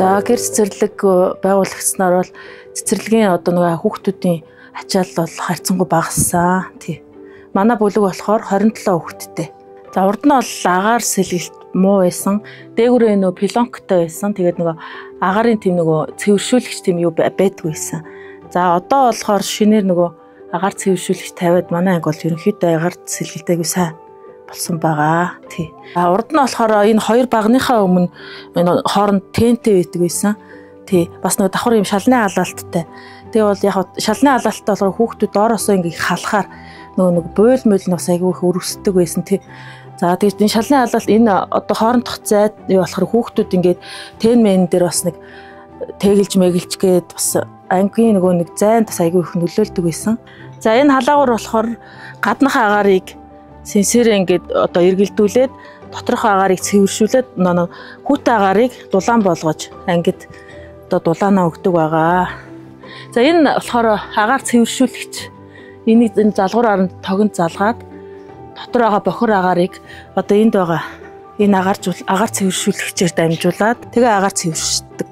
За гэр цэцэрлэг байгуулагдсанаар бол цэцэрлэгийн одоо нэг хүүхдүүдийн ачаал бол харьцангуй багассан. Тий. Манай бүлэг болохоор 27 хүүхэдтэй. За урд нь бол агаар сэлгэлт муу байсан. Дээгүүрээ нөө пилонктой байсан. Тэгээд нөгөө агарын тэм нөгөө цэвэршүүлэгч тэм юу байдгүй байсан. За одоо болохоор шинээр нөгөө агаар цэвэршүүлэгч тавиад манай анги бол ерөнхийдөө агаар сэлгэлтэйг сайн болсон байгаа. Тий. Урд нь болохоор энэ хоёр багныхаа өмнө энэ хооронд тентэй байдаг байсан. Тий. Бас нөгөө давхар юм шалны алаалттай. Тэгээ бол яг шалны алаалттай болохоор хүүхдүүд доороосоо ингээ халахаар нөгөө нэг буйл мөл нь бас айгүй их өрөвсдөг байсан. Тий. За тэгээд энэ шалны алаалт энэ одоо хоорондох зайд юу болохоор хүүхдүүд ингээд тен мен дээр бас нэг тэгэлж мэгэлж гээд бас ангийн нөгөө нэг зайн бас айгүй их нөлөөлдөг байсан. За энэ халаагуур болохоор гаднах агаарыг сенсорээ ингээд одоо эргэлдүүлээд доторх агаарыг цэвэршүүлээд хүүтэй агаарыг дулаан болгож ангид одоо дулаанаа өгдөг байгаа. За энэ болохоор агаар цэвэршүүлэгч. Энийг энэ залгуур аранд тогонд залгаад дотор байгаа бохир агаарыг одоо энд байгаа энэ агаар цэвэршүүлэгчээр дамжуулаад тэгээ агаар цэвэршдэг.